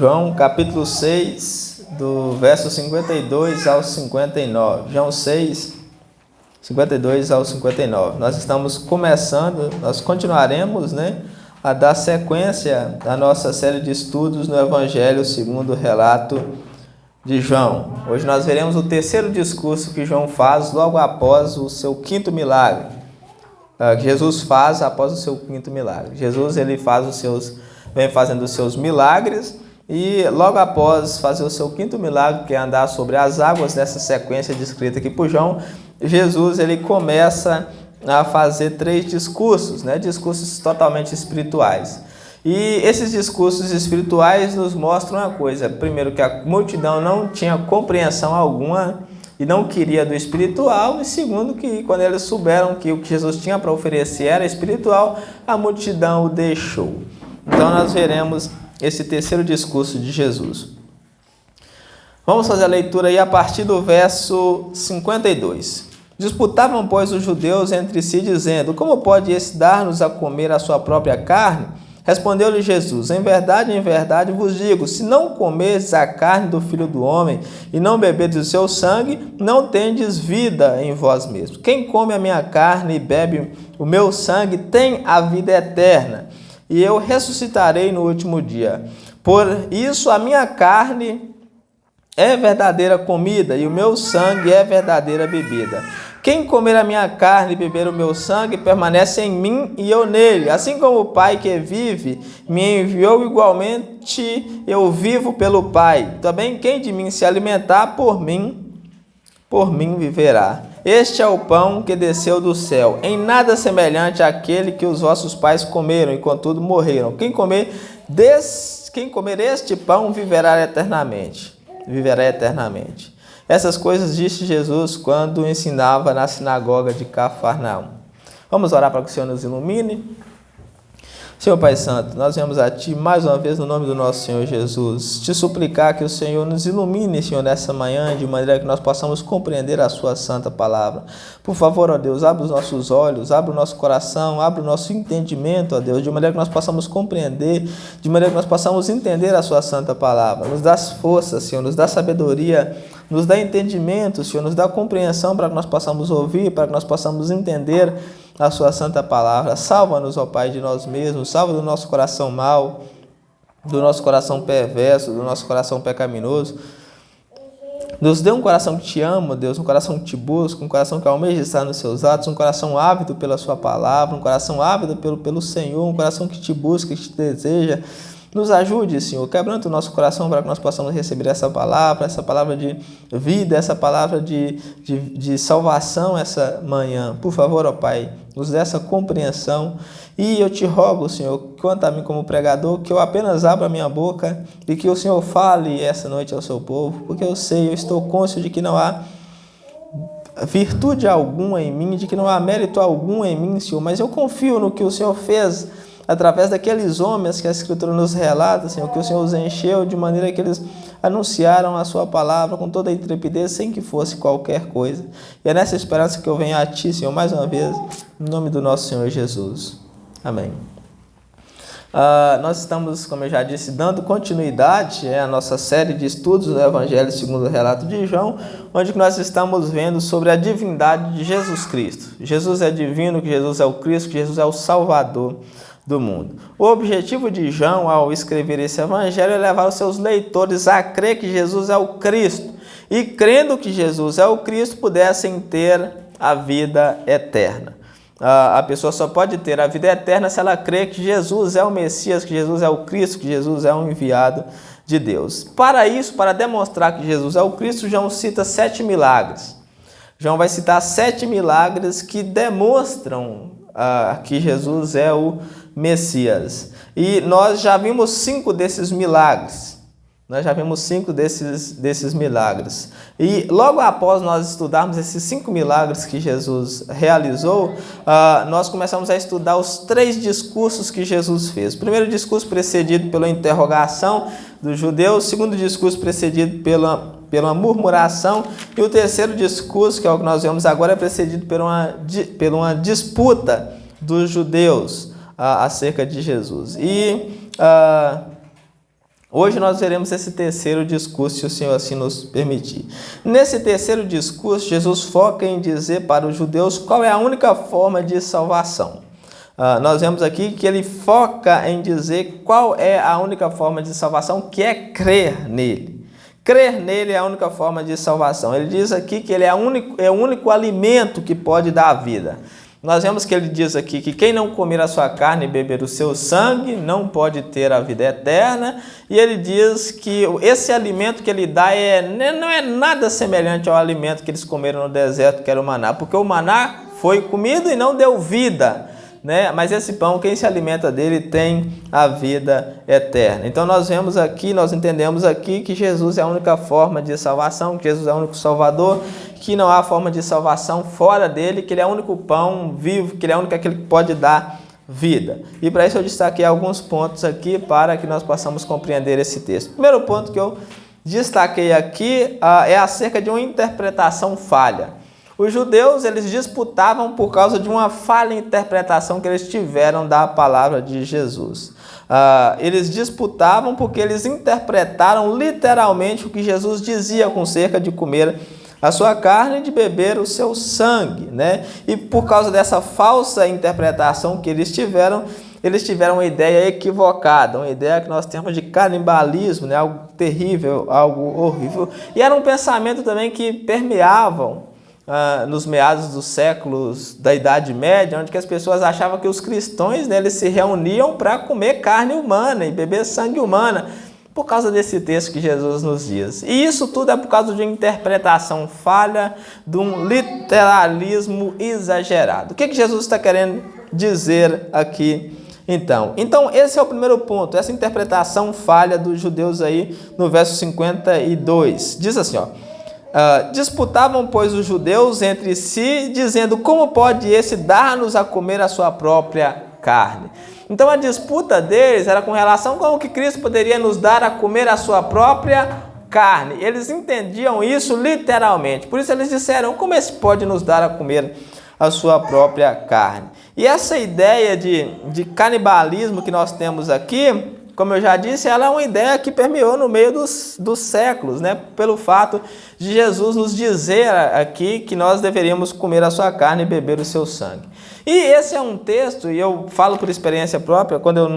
João capítulo 6, do verso 52 ao 59. João 6, 52 ao 59. Nós estamos começando, nós continuaremos, a dar sequência à nossa série de estudos no Evangelho segundo o relato de João. Hoje nós veremos o terceiro discurso que João faz logo após o seu quinto milagre. Que Jesus faz após o seu quinto milagre. Jesus ele vem fazendo os seus milagres e logo após fazer o seu quinto milagre, que é andar sobre as águas, nessa sequência descrita aqui por João, Jesus ele começa a fazer três discursos, discursos totalmente espirituais. E esses discursos espirituais nos mostram uma coisa: primeiro, que a multidão não tinha compreensão alguma e não queria do espiritual, e segundo, que quando eles souberam que o que Jesus tinha para oferecer era espiritual, a multidão o deixou. Então nós veremos esse terceiro discurso de Jesus. Vamos fazer a leitura aí a partir do verso 52. Disputavam, pois, os judeus entre si, dizendo: como pode esse dar-nos a comer a sua própria carne? Respondeu-lhe Jesus: em verdade vos digo, se não comerdes a carne do Filho do Homem e não beberdes o seu sangue, não tendes vida em vós mesmos. Quem come a minha carne e bebe o meu sangue tem a vida eterna, e eu ressuscitarei no último dia. Por isso a minha carne é verdadeira comida e o meu sangue é verdadeira bebida. Quem comer a minha carne e beber o meu sangue permanece em mim e eu nele. Assim como o Pai que vive me enviou, igualmente eu vivo pelo Pai. Também quem de mim se alimentar por mim viverá. Este é o pão que desceu do céu, em nada semelhante àquele que os vossos pais comeram e contudo morreram. Quem comer este pão viverá eternamente. Essas coisas disse Jesus quando ensinava na sinagoga de Cafarnaum. Vamos orar para que o Senhor nos ilumine. Senhor Pai Santo, nós viemos a Ti mais uma vez no nome do nosso Senhor Jesus, te suplicar que o Senhor nos ilumine, Senhor, nessa manhã, de maneira que nós possamos compreender a Sua santa palavra. Por favor, ó Deus, abre os nossos olhos, abre o nosso coração, abre o nosso entendimento, ó Deus, de maneira que nós possamos compreender, de maneira que nós possamos entender a Sua santa palavra. Nos dá forças, Senhor, nos dá sabedoria, nos dá entendimento, Senhor, nos dá compreensão para que nós possamos ouvir, para que nós possamos entender a Sua santa palavra. Salva-nos, ó Pai, de nós mesmos, salva do nosso coração mau, do nosso coração perverso, do nosso coração pecaminoso. Nos dê um coração que Te ama, Deus, um coração que Te busca, um coração que almeja estar nos Seus atos, um coração ávido pela Sua palavra, um coração ávido pelo Senhor, um coração que Te busca, que Te deseja. Nos ajude, Senhor, quebrando o nosso coração para que nós possamos receber essa palavra de vida, essa palavra de salvação essa manhã. Por favor, ó Pai, nos dê essa compreensão. E eu Te rogo, Senhor, quanto a mim como pregador, que eu apenas abra a minha boca e que o Senhor fale essa noite ao Seu povo, porque eu estou cônscio de que não há virtude alguma em mim, de que não há mérito algum em mim, Senhor, mas eu confio no que o Senhor fez através daqueles homens que a Escritura nos relata, Senhor, que o Senhor os encheu de maneira que eles anunciaram a Sua palavra com toda a intrepidez, sem que fosse qualquer coisa. E é nessa esperança que eu venho a Ti, Senhor, mais uma vez, em nome do nosso Senhor Jesus. Amém. Nós estamos, como eu já disse, dando continuidade à nossa série de estudos do Evangelho segundo o relato de João, onde nós estamos vendo sobre a divindade de Jesus Cristo. Jesus é divino, que Jesus é o Cristo, que Jesus é o Salvador do mundo. O objetivo de João, ao escrever esse Evangelho, é levar os seus leitores a crer que Jesus é o Cristo, e crendo que Jesus é o Cristo, pudessem ter a vida eterna. A pessoa só pode ter a vida eterna se ela crê que Jesus é o Messias, que Jesus é o Cristo, que Jesus é o enviado de Deus. Para isso, para demonstrar que Jesus é o Cristo, João cita 7 milagres. João vai citar 7 milagres que demonstram que Jesus é o Messias. E nós já vimos 5 desses milagres. E logo após nós estudarmos esses 5 milagres que Jesus realizou, nós começamos a estudar os 3 discursos que Jesus fez. O primeiro discurso precedido pela interrogação dos judeus, o segundo discurso precedido pela murmuração, e o terceiro discurso, que é o que nós vemos agora, é precedido por uma disputa dos judeus acerca de Jesus. E Hoje nós veremos esse terceiro discurso, se o Senhor assim nos permitir. Nesse terceiro discurso, Jesus foca em dizer para os judeus qual é a única forma de salvação. Nós vemos aqui que ele foca em dizer qual é a única forma de salvação, que é crer nele. Crer nele é a única forma de salvação. Ele diz aqui que ele é o único alimento que pode dar a vida. Nós vemos que ele diz aqui que quem não comer a sua carne e beber o seu sangue não pode ter a vida eterna. E ele diz que esse alimento que ele dá não é nada semelhante ao alimento que eles comeram no deserto, que era o maná. Porque o maná foi comido e não deu vida, né? Mas esse pão, quem se alimenta dele tem a vida eterna. Então nós vemos aqui, nós entendemos aqui que Jesus é a única forma de salvação, que Jesus é o único Salvador, que não há forma de salvação fora dele, que ele é o único pão vivo, que ele é o único aquele que pode dar vida. E para isso eu destaquei alguns pontos aqui para que nós possamos compreender esse texto. O primeiro ponto que eu destaquei aqui é acerca de uma interpretação falha. Os judeus, eles disputavam por causa de uma falha interpretação que eles tiveram da palavra de Jesus. Eles disputavam porque eles interpretaram literalmente o que Jesus dizia com cerca de comer a sua carne e de beber o seu sangue, né? E por causa dessa falsa interpretação que eles tiveram uma ideia equivocada, uma ideia que nós temos de canibalismo, né? Algo terrível, algo horrível. E era um pensamento também que permeavam nos meados dos séculos da Idade Média, onde que as pessoas achavam que os cristãos, né, eles se reuniam para comer carne humana e beber sangue humana, por causa desse texto que Jesus nos diz. E isso tudo é por causa de uma interpretação falha, de um literalismo exagerado. O que Jesus está querendo dizer aqui, então? Então, esse é o primeiro ponto, essa interpretação falha dos judeus aí no verso 52. Diz assim, disputavam, pois, os judeus entre si, dizendo, como pode esse dar-nos a comer a sua própria carne? Então a disputa deles era com relação a como que Cristo poderia nos dar a comer a sua própria carne. Eles entendiam isso literalmente. Por isso eles disseram, como esse pode nos dar a comer a sua própria carne? E essa ideia de canibalismo que nós temos aqui, como eu já disse, ela é uma ideia que permeou no meio dos séculos, né? Pelo fato de Jesus nos dizer aqui que nós deveríamos comer a sua carne e beber o seu sangue. E esse é um texto, e eu falo por experiência própria, quando eu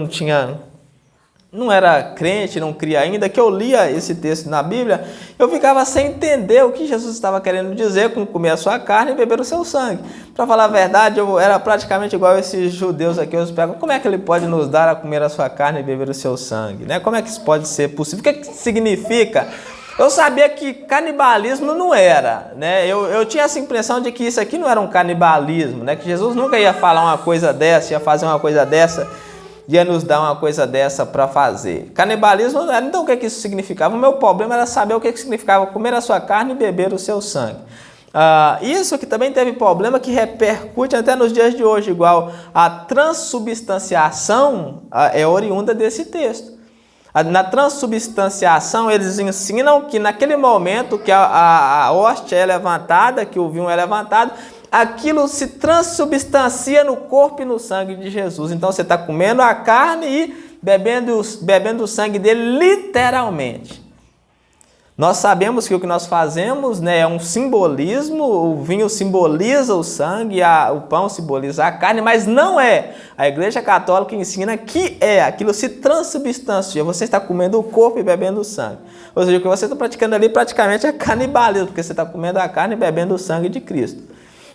não era crente, não cria ainda, que eu lia esse texto na Bíblia, eu ficava sem entender o que Jesus estava querendo dizer com comer a sua carne e beber o seu sangue. Para falar a verdade, eu era praticamente igual a esses judeus aqui, eu pergunto, como é que ele pode nos dar a comer a sua carne e beber o seu sangue? Né? Como é que isso pode ser possível? O que significa? Eu sabia que canibalismo não era, né? Eu tinha essa impressão de que isso aqui não era um canibalismo, né? Que Jesus nunca ia falar uma coisa dessa, ia fazer uma coisa dessa, ia nos dar uma coisa dessa para fazer. Canibalismo não era. Então o que isso significava? O meu problema era saber o que significava comer a sua carne e beber o seu sangue. Isso que também teve problema que repercute até nos dias de hoje, igual a transubstanciação é oriunda desse texto. Na transubstanciação, eles ensinam que naquele momento que a hóstia é levantada, que o vinho é levantado, aquilo se transubstancia no corpo e no sangue de Jesus. Então você está comendo a carne e bebendo o sangue dele literalmente. Nós sabemos que o que nós fazemos, né, é um simbolismo, o vinho simboliza o sangue, o pão simboliza a carne, mas não é. A Igreja Católica ensina que aquilo se transubstancia, você está comendo o corpo e bebendo o sangue. Ou seja, o que você está praticando ali praticamente é canibalismo, porque você está comendo a carne e bebendo o sangue de Cristo.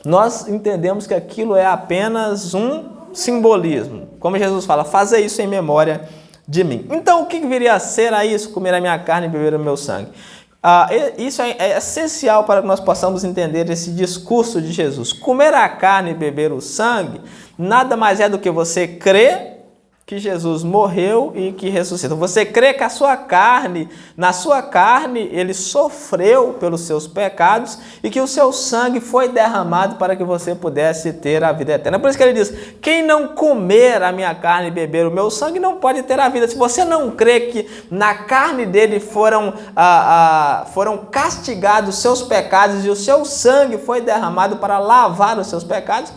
Nós entendemos que aquilo é apenas um simbolismo. Como Jesus fala, faça isso em memória de mim. Então, o que viria a ser isso? Comer a minha carne e beber o meu sangue. Isso é essencial para que nós possamos entender esse discurso de Jesus. Comer a carne e beber o sangue nada mais é do que você crer que Jesus morreu e que ressuscitou. Você crê que na sua carne, ele sofreu pelos seus pecados e que o seu sangue foi derramado para que você pudesse ter a vida eterna. Por isso que ele diz, quem não comer a minha carne e beber o meu sangue não pode ter a vida. Se você não crê que na carne dele foram castigados os seus pecados e o seu sangue foi derramado para lavar os seus pecados,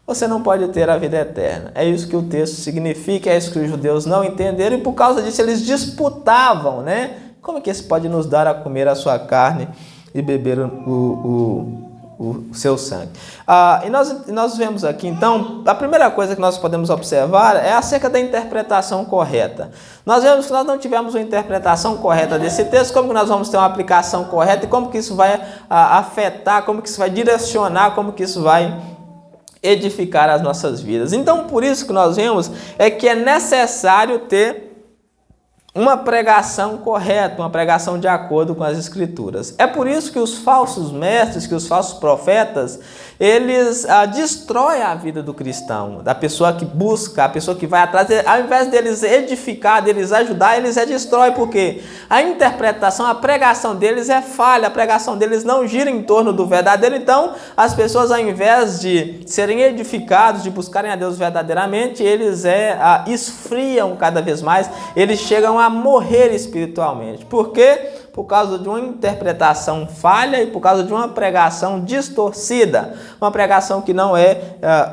você não pode ter a vida eterna. É isso que o texto significa, é isso que os judeus não entenderam, e por causa disso eles disputavam, né? Como é que esse pode nos dar a comer a sua carne e beber o seu sangue? E nós vemos aqui, então, a primeira coisa que nós podemos observar é acerca da interpretação correta. Nós vemos que nós não tivemos uma interpretação correta desse texto, como que nós vamos ter uma aplicação correta e como que isso vai afetar, como que isso vai direcionar, como que isso vai edificar as nossas vidas. Então, por isso que nós vemos é que é necessário ter uma pregação correta, uma pregação de acordo com as Escrituras. É por isso que os falsos mestres, que os falsos profetas, eles destroem a vida do cristão, da pessoa que busca, a pessoa que vai atrás. Ao invés deles edificar, deles ajudar, eles destroem, porque a interpretação, a pregação deles é falha, a pregação deles não gira em torno do verdadeiro. Então, as pessoas, ao invés de serem edificados, de buscarem a Deus verdadeiramente, eles esfriam cada vez mais, eles chegam a morrer espiritualmente. Por quê? Por causa de uma interpretação falha e por causa de uma pregação distorcida, uma pregação que não é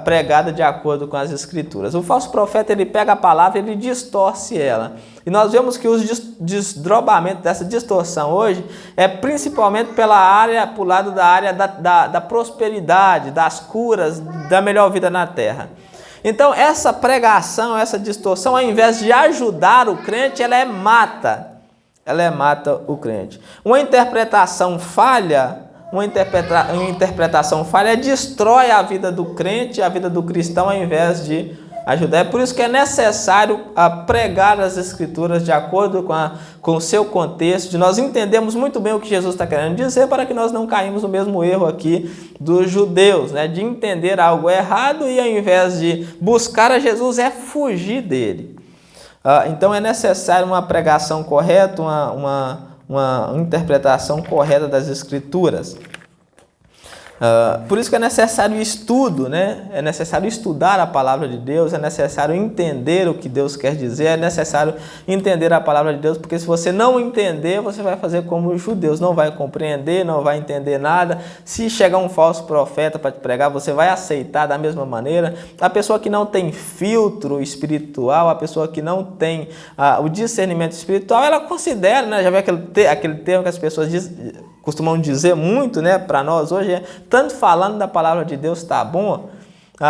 pregada de acordo com as Escrituras. O falso profeta, ele pega a palavra e ele distorce ela. E nós vemos que os desdobramentos dessa distorção hoje é principalmente pro lado da área da prosperidade, das curas, da melhor vida na terra. Então, essa pregação, essa distorção, ao invés de ajudar o crente, ela mata o crente. Uma interpretação falha destrói a vida do crente, a vida do cristão, ao invés de ajudar. É por isso que é necessário pregar as Escrituras de acordo com o seu contexto, de nós entendermos muito bem o que Jesus está querendo dizer, para que nós não caímos no mesmo erro aqui dos judeus, né? De entender algo errado e, ao invés de buscar a Jesus, fugir dele. Então é necessário uma pregação correta, uma interpretação correta das Escrituras. Por isso que é necessário estudo, né? É necessário estudar a palavra de Deus, é necessário entender o que Deus quer dizer, é necessário entender a palavra de Deus, porque se você não entender, você vai fazer como os judeus, não vai compreender, não vai entender nada. Se chegar um falso profeta para te pregar, você vai aceitar da mesma maneira. A pessoa que não tem filtro espiritual, a pessoa que não tem o discernimento espiritual, ela considera, né? Já viu aquele termo que as pessoas costumam dizer muito, né, para nós hoje, tanto falando da palavra de Deus tá bom.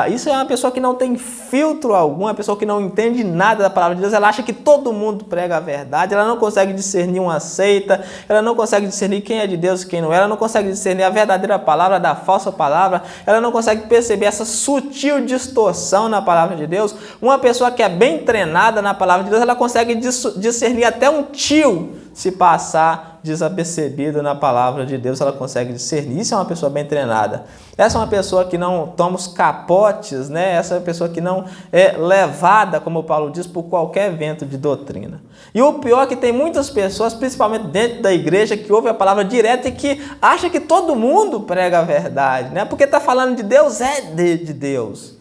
Isso é uma pessoa que não tem filtro algum, uma pessoa que não entende nada da palavra de Deus. Ela acha que todo mundo prega a verdade, ela não consegue discernir uma seita, ela não consegue discernir quem é de Deus e quem não é, ela não consegue discernir a verdadeira palavra da falsa palavra, ela não consegue perceber essa sutil distorção na palavra de Deus. Uma pessoa que é bem treinada na palavra de Deus, ela consegue discernir até um tio se passar desapercebido na palavra de Deus, ela consegue discernir. Isso é uma pessoa bem treinada. Essa é uma pessoa que não toma os capotes, né? Essa é uma pessoa que não é levada, como Paulo diz, por qualquer vento de doutrina. E o pior é que tem muitas pessoas, principalmente dentro da igreja, que ouvem a palavra direta e que acham que todo mundo prega a verdade, né? Porque está falando de Deus, de Deus.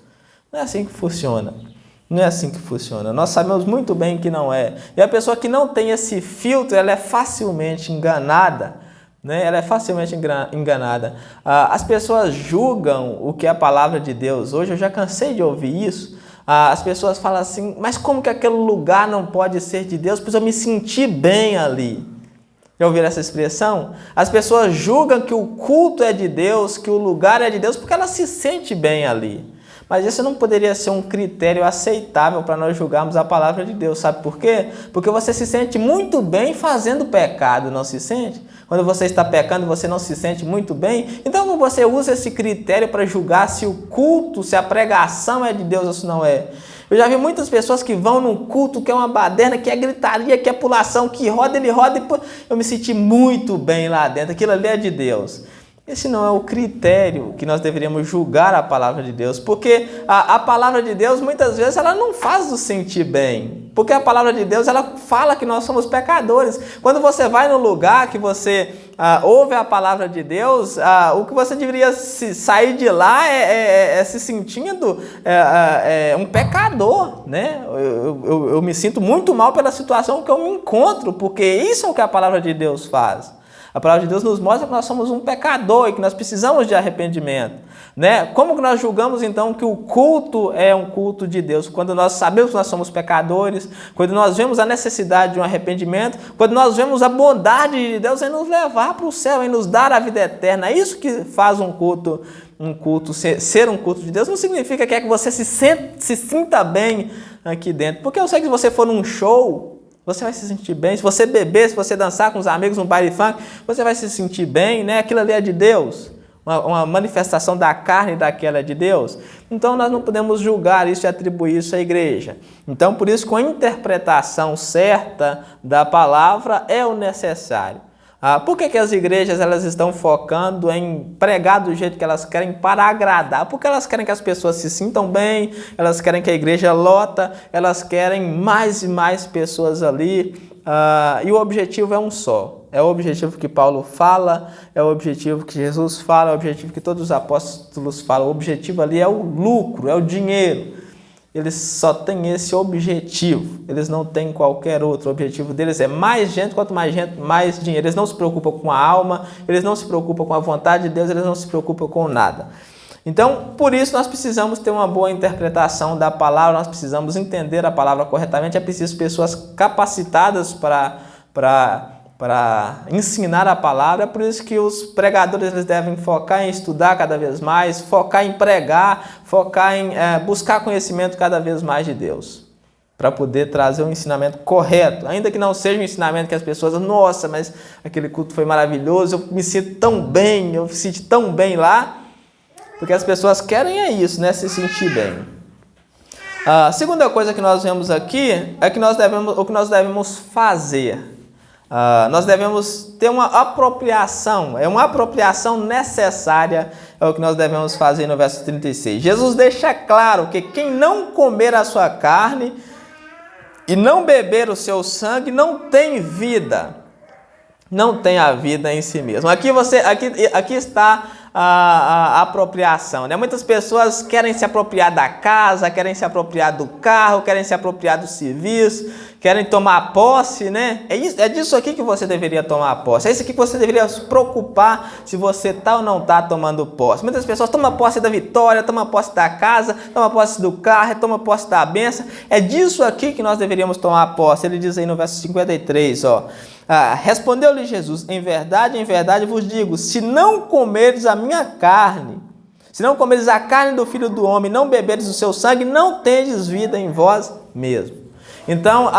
Não é assim que funciona. Não é assim que funciona. Nós sabemos muito bem que não é. E a pessoa que não tem esse filtro, ela é facilmente enganada, né? Ela é facilmente enganada. As pessoas julgam o que é a palavra de Deus. Hoje eu já cansei de ouvir isso. As pessoas falam assim, mas como que aquele lugar não pode ser de Deus? Pois eu me senti bem ali. Já ouviram essa expressão? As pessoas julgam que o culto é de Deus, que o lugar é de Deus, porque ela se sente bem ali. Mas isso não poderia ser um critério aceitável para nós julgarmos a palavra de Deus. Sabe por quê? Porque você se sente muito bem fazendo pecado, não se sente? Quando você está pecando, você não se sente muito bem. Então você usa esse critério para julgar se o culto, se a pregação é de Deus ou se não é. Eu já vi muitas pessoas que vão num culto que é uma baderna, que é gritaria, que é pulação, que roda, ele roda e pô, eu me senti muito bem lá dentro. Aquilo ali é de Deus. Esse não é o critério que nós deveríamos julgar a palavra de Deus, porque a palavra de Deus, muitas vezes, ela não faz nos sentir bem, porque a palavra de Deus, ela fala que nós somos pecadores. Quando você vai no lugar que você ouve a palavra de Deus, o que você deveria sair de lá é se sentindo um pecador, né? Eu me sinto muito mal pela situação que eu me encontro, porque isso é o que a palavra de Deus faz. A palavra de Deus nos mostra que nós somos um pecador e que nós precisamos de arrependimento, né? Como que nós julgamos então que o culto é um culto de Deus? Quando nós sabemos que nós somos pecadores, quando nós vemos a necessidade de um arrependimento, quando nós vemos a bondade de Deus em nos levar para o céu, em nos dar a vida eterna. É isso que faz um culto ser um culto de Deus. Não significa que é que você se sinta bem aqui dentro, porque eu sei que se você for num show, você vai se sentir bem. Se você beber, se você dançar com os amigos no baile funk, você vai se sentir bem, né? Aquilo ali é de Deus. Uma manifestação da carne daquela é de Deus. Então nós não podemos julgar isso e atribuir isso à igreja. Então por isso, com a interpretação certa da palavra é o necessário. Por que as igrejas elas estão focando em pregar do jeito que elas querem para agradar? Porque elas querem que as pessoas se sintam bem, elas querem que a igreja lota, elas querem mais e mais pessoas ali, e o objetivo é um só. É o objetivo que Paulo fala, é o objetivo que Jesus fala, é o objetivo que todos os apóstolos falam. O objetivo ali é o lucro, é o dinheiro. Eles só têm esse objetivo, eles não têm qualquer outro. O objetivo deles é mais gente, quanto mais gente, mais dinheiro. Eles não se preocupam com a alma, eles não se preocupam com a vontade de Deus, eles não se preocupam com nada. Então, por isso nós precisamos ter uma boa interpretação da palavra, nós precisamos entender a palavra corretamente, é preciso pessoas capacitadas para ensinar a palavra. É por isso que os pregadores eles devem focar em estudar cada vez mais, focar em pregar, focar em buscar conhecimento cada vez mais de Deus, para poder trazer um ensinamento correto, ainda que não seja um ensinamento que as pessoas, nossa, mas aquele culto foi maravilhoso, eu me sinto tão bem, eu me sinto tão bem lá, porque as pessoas querem isso, né, se sentir bem. A segunda coisa que nós vemos aqui é que o que nós devemos fazer. Nós devemos ter uma apropriação, é uma apropriação necessária, é o que nós devemos fazer no verso 36. Jesus deixa claro que quem não comer a sua carne e não beber o seu sangue não tem vida, não tem a vida em si mesmo. Aqui está a apropriação, né? Muitas pessoas querem se apropriar da casa, querem se apropriar do carro, querem se apropriar do serviço, querem tomar posse, né? É disso aqui que você deveria tomar posse. É isso aqui que você deveria se preocupar se você está ou não está tomando posse. Muitas pessoas tomam posse da vitória, tomam posse da casa, tomam posse do carro, tomam posse da bênção. É disso aqui que nós deveríamos tomar posse. Ele diz aí no verso 53, ó. Respondeu-lhe Jesus, em verdade vos digo, se não comeres a minha carne, se não comeres a carne do Filho do Homem, não beberes o seu sangue, não tendes vida em vós mesmo. Então,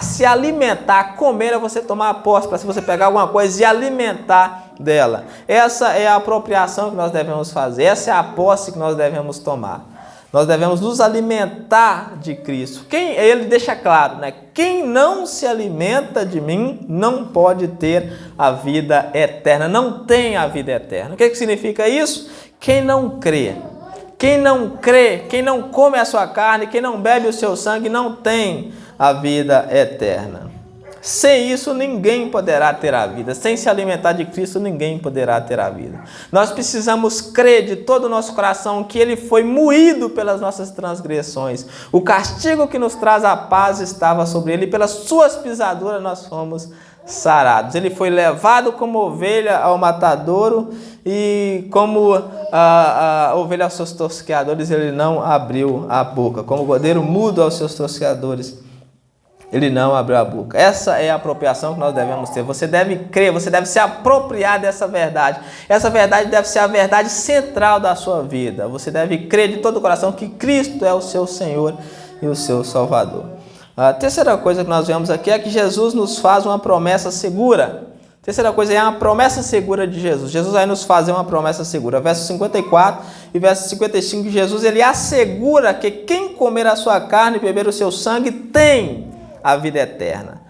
se alimentar, comer é você tomar posse, para se você pegar alguma coisa e alimentar dela. Essa é a apropriação que nós devemos fazer, essa é a posse que nós devemos tomar. Nós devemos nos alimentar de Cristo. Ele deixa claro, né? Quem não se alimenta de mim não pode ter a vida eterna, não tem a vida eterna. O que significa isso? Quem não crê. Quem não crê, quem não come a sua carne, quem não bebe o seu sangue, não tem a vida eterna. Sem isso, ninguém poderá ter a vida. Sem se alimentar de Cristo, ninguém poderá ter a vida. Nós precisamos crer de todo o nosso coração que Ele foi moído pelas nossas transgressões. O castigo que nos traz a paz estava sobre Ele, e pelas suas pisaduras nós fomos sarados. Ele foi levado como ovelha ao matadouro, e como a ovelha aos seus tosqueadores, Ele não abriu a boca. Como o cordeiro mudo aos seus tosqueadores, Ele não abriu a boca. Essa é a apropriação que nós devemos ter. Você deve crer, você deve se apropriar dessa verdade. Essa verdade deve ser a verdade central da sua vida. Você deve crer de todo o coração que Cristo é o seu Senhor e o seu Salvador. A terceira coisa que nós vemos aqui é que Jesus nos faz uma promessa segura. A terceira coisa é uma promessa segura de Jesus. Jesus vai nos fazer uma promessa segura. Verso 54 e verso 55, Jesus ele assegura que quem comer a sua carne e beber o seu sangue tem a vida eterna.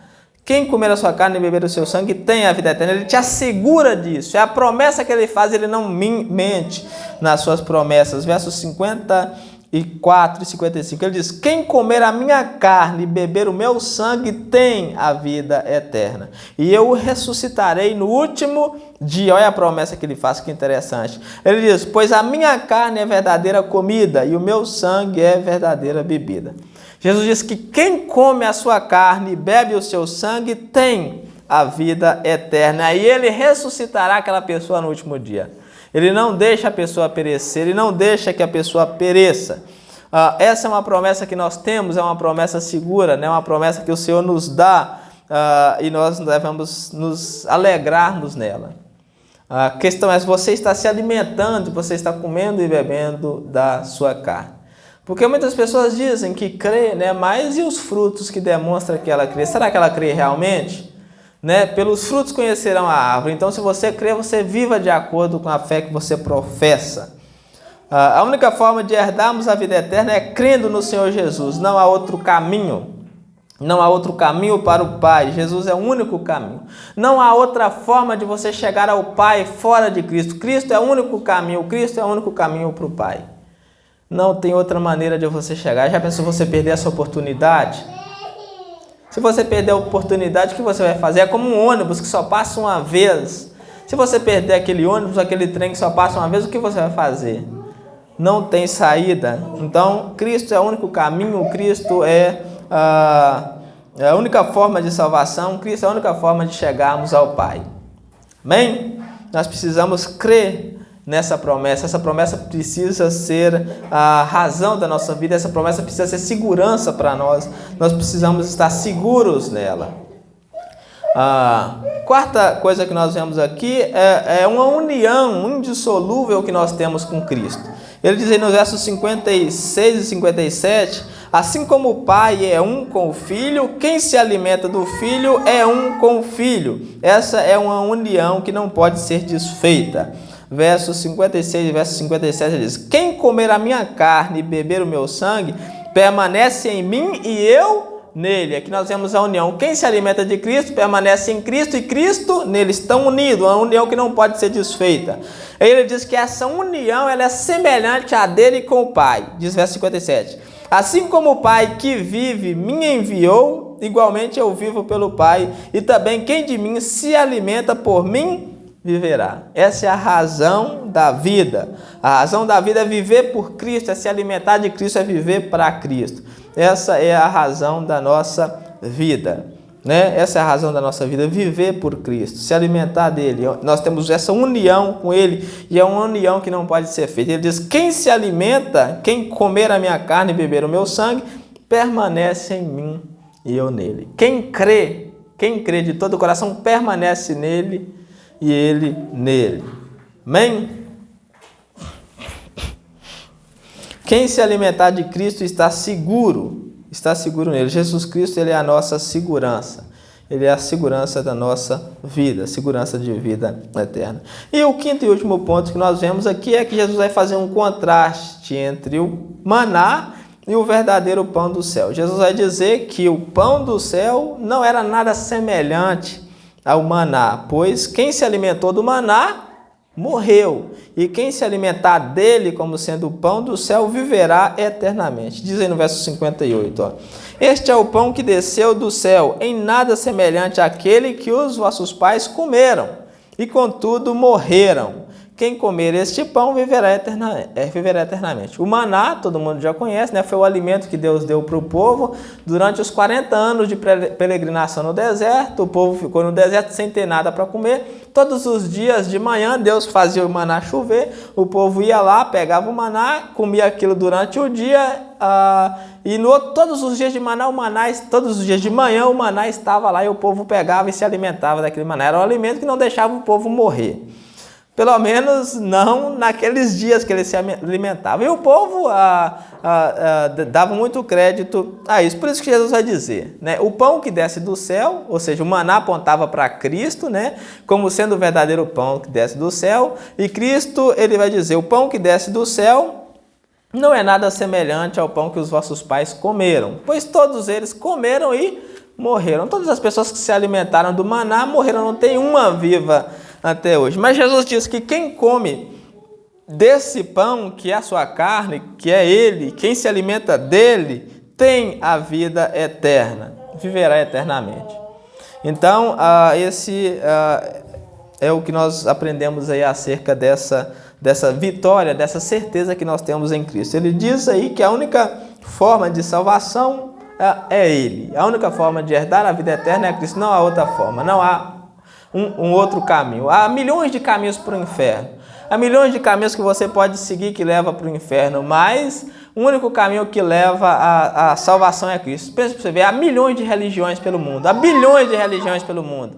Quem comer a sua carne e beber o seu sangue tem a vida eterna. Ele te assegura disso. É a promessa que ele faz, ele não mente nas suas promessas. Versos 54 e 55, ele diz: quem comer a minha carne e beber o meu sangue tem a vida eterna, e eu o ressuscitarei no último dia. Olha a promessa que ele faz, que interessante. Ele diz: pois a minha carne é verdadeira comida e o meu sangue é verdadeira bebida. Jesus diz que quem come a sua carne e bebe o seu sangue tem a vida eterna. E ele ressuscitará aquela pessoa no último dia. Ele não deixa a pessoa perecer, ele não deixa que a pessoa pereça. Essa é uma promessa que nós temos, é uma promessa segura, né? Uma promessa que o Senhor nos dá e nós devemos nos alegrarmos nela. A questão é se você está se alimentando, você está comendo e bebendo da sua carne. Porque muitas pessoas dizem que crê, né? Mas e os frutos que demonstram que ela crê? Será que ela crê realmente? Né? Pelos frutos conhecerão a árvore. Então, se você crê, você viva de acordo com a fé que você professa. A única forma de herdarmos a vida eterna é crendo no Senhor Jesus. Não há outro caminho. Não há outro caminho para o Pai. Jesus é o único caminho. Não há outra forma de você chegar ao Pai fora de Cristo. Cristo é o único caminho. Cristo é o único caminho para o Pai. Não tem outra maneira de você chegar. Já pensou você perder essa oportunidade? Se você perder a oportunidade, o que você vai fazer? É como um ônibus que só passa uma vez. Se você perder aquele ônibus, aquele trem que só passa uma vez, o que você vai fazer? Não tem saída. Então, Cristo é o único caminho, Cristo é a única forma de salvação, Cristo é a única forma de chegarmos ao Pai. Amém? Nós precisamos crer nessa promessa. Essa promessa precisa ser a razão da nossa vida, essa promessa precisa ser segurança para nós. Nós precisamos estar seguros nela. A quarta coisa que nós vemos aqui é uma união indissolúvel que nós temos com Cristo. Ele diz aí nos versos 56 e 57, assim como o Pai é um com o Filho, quem se alimenta do Filho é um com o Filho. Essa é uma união que não pode ser desfeita. Verso 56 e verso 57 diz: quem comer a minha carne e beber o meu sangue, permanece em mim e eu nele. Aqui nós vemos a união. Quem se alimenta de Cristo, permanece em Cristo e Cristo nele. Estão unidos, uma união que não pode ser desfeita. Aí ele diz que essa união ela é semelhante à dele com o Pai. Diz verso 57. Assim como o Pai que vive me enviou, igualmente eu vivo pelo Pai. E também quem de mim se alimenta por mim, viverá. Essa é a razão da vida. A razão da vida é viver por Cristo, é se alimentar de Cristo, é viver para Cristo. Essa é a razão da nossa vida, né? Essa é a razão da nossa vida, viver por Cristo, se alimentar dele. Nós temos essa união com ele e é uma união que não pode ser feita. Ele diz: quem se alimenta, quem comer a minha carne e beber o meu sangue, permanece em mim e eu nele. Quem crê de todo o coração, permanece nele e ele nele. Amém? Quem se alimentar de Cristo está seguro nele. Jesus Cristo, ele é a nossa segurança. Ele é a segurança da nossa vida, segurança de vida eterna. E o quinto e último ponto que nós vemos aqui é que Jesus vai fazer um contraste entre o maná e o verdadeiro pão do céu. Jesus vai dizer que o pão do céu não era nada semelhante ao maná, pois quem se alimentou do maná morreu, e quem se alimentar dele como sendo o pão do céu viverá eternamente. Diz aí no verso 58, ó: este é o pão que desceu do céu, em nada semelhante àquele que os vossos pais comeram, e contudo morreram. Quem comer este pão viverá eternamente. O maná, todo mundo já conhece, né? Foi o alimento que Deus deu para o povo durante os 40 anos de peregrinação no deserto. O povo ficou no deserto sem ter nada para comer. Todos os dias de manhã Deus fazia o maná chover, o povo ia lá, pegava o maná, comia aquilo durante o dia, todos os dias de todos os dias de manhã o maná estava lá e o povo pegava e se alimentava daquele maná. Era um alimento que não deixava o povo morrer. Pelo menos não naqueles dias que ele se alimentava. E o povo dava muito crédito a isso. Por isso que Jesus vai dizer, né? O pão que desce do céu, ou seja, o maná apontava para Cristo, né? Como sendo o verdadeiro pão que desce do céu. E Cristo, ele vai dizer, o pão que desce do céu não é nada semelhante ao pão que os vossos pais comeram, pois todos eles comeram e morreram. Todas as pessoas que se alimentaram do maná morreram, não tem uma viva até hoje. Mas Jesus diz que quem come desse pão, que é a sua carne, que é ele, quem se alimenta dele, tem a vida eterna, viverá eternamente. Então, esse é o que nós aprendemos aí acerca dessa vitória, dessa certeza que nós temos em Cristo. Ele diz aí que a única forma de salvação é Ele. A única forma de herdar a vida eterna é Cristo. Não há outra forma. Não há um outro caminho. Há milhões de caminhos para o inferno. Há milhões de caminhos que você pode seguir que leva para o inferno, mas o único caminho que leva à salvação é Cristo. Pensa para você ver, há milhões de religiões pelo mundo. Há bilhões de religiões pelo mundo.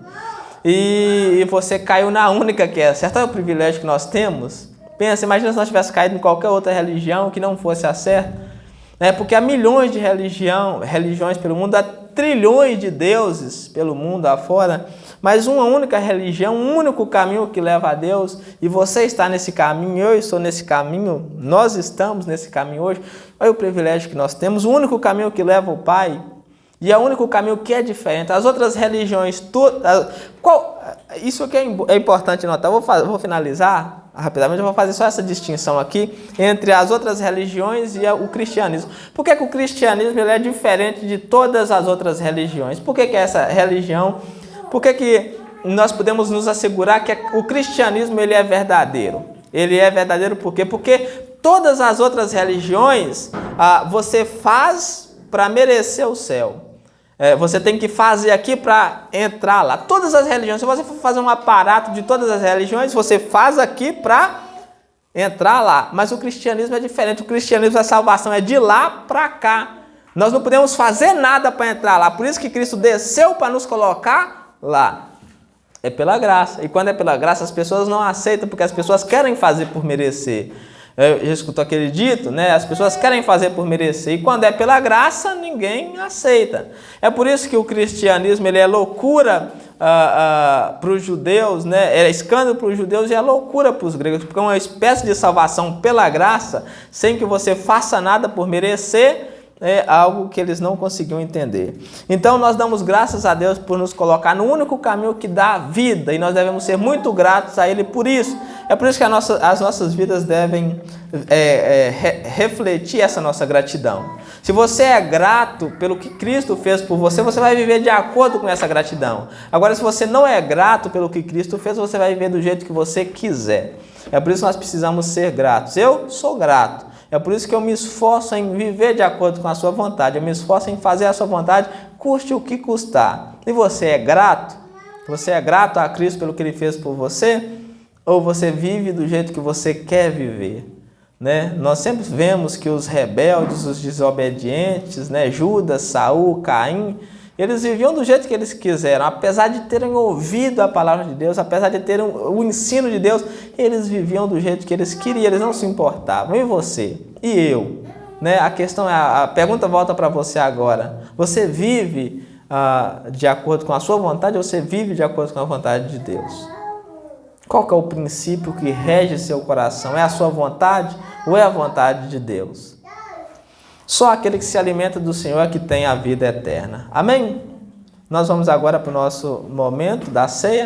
E você caiu na única que é certa. É o privilégio que nós temos. Pensa, imagina se nós tivéssemos caído em qualquer outra religião que não fosse a certa. Porque há milhões de religiões pelo mundo, há trilhões de deuses pelo mundo afora, mas uma única religião, um único caminho que leva a Deus, e você está nesse caminho, eu estou nesse caminho, nós estamos nesse caminho hoje. Olha o privilégio que nós temos, o único caminho que leva ao Pai, e é o único caminho que é diferente. As outras religiões, isso aqui é importante notar. Vou finalizar rapidamente, eu vou fazer só essa distinção aqui entre as outras religiões e o cristianismo. Por que o cristianismo ele é diferente de todas as outras religiões? Por que essa religião? Por que nós podemos nos assegurar que o cristianismo ele é verdadeiro? Ele é verdadeiro por quê? Porque todas as outras religiões você faz para merecer o céu. Você tem que fazer aqui para entrar lá. Todas as religiões, se você for fazer um aparato de todas as religiões, você faz aqui para entrar lá. Mas o cristianismo é diferente. O cristianismo, a salvação é de lá para cá. Nós não podemos fazer nada para entrar lá. Por isso que Cristo desceu para nos colocar lá. É pela graça. E quando é pela graça, as pessoas não aceitam, porque as pessoas querem fazer por merecer. Eu já escutou aquele dito, né? As pessoas querem fazer por merecer. E quando é pela graça, ninguém aceita. É por isso que o cristianismo ele é loucura para os judeus, né? É escândalo para os judeus e é loucura para os gregos. Porque é uma espécie de salvação pela graça, sem que você faça nada por merecer, é algo que eles não conseguiam entender. Então nós damos graças a Deus por nos colocar no único caminho que dá vida, e nós devemos ser muito gratos a Ele por isso. É por isso que as nossas vidas devem refletir essa nossa gratidão. Se você é grato pelo que Cristo fez por você, você vai viver de acordo com essa gratidão. Agora, se você não é grato pelo que Cristo fez, você vai viver do jeito que você quiser. É por isso que nós precisamos ser gratos. Eu sou grato. É por isso que eu me esforço em viver de acordo com a sua vontade. Eu me esforço em fazer a sua vontade, custe o que custar. E você é grato? Você é grato a Cristo pelo que Ele fez por você? Ou você vive do jeito que você quer viver? Né? Nós sempre vemos que os rebeldes, os desobedientes, né? Judas, Saul, Caim, eles viviam do jeito que eles quiseram. Apesar de terem ouvido a palavra de Deus, apesar de terem o ensino de Deus, eles viviam do jeito que eles queriam, eles não se importavam. E você? E eu? Né? A questão a pergunta volta para você agora. Você vive de acordo com a sua vontade ou você vive de acordo com a vontade de Deus? Qual que é o princípio que rege seu coração? É a sua vontade ou é a vontade de Deus? Só aquele que se alimenta do Senhor é que tem a vida eterna. Amém? Nós vamos agora para o nosso momento da ceia.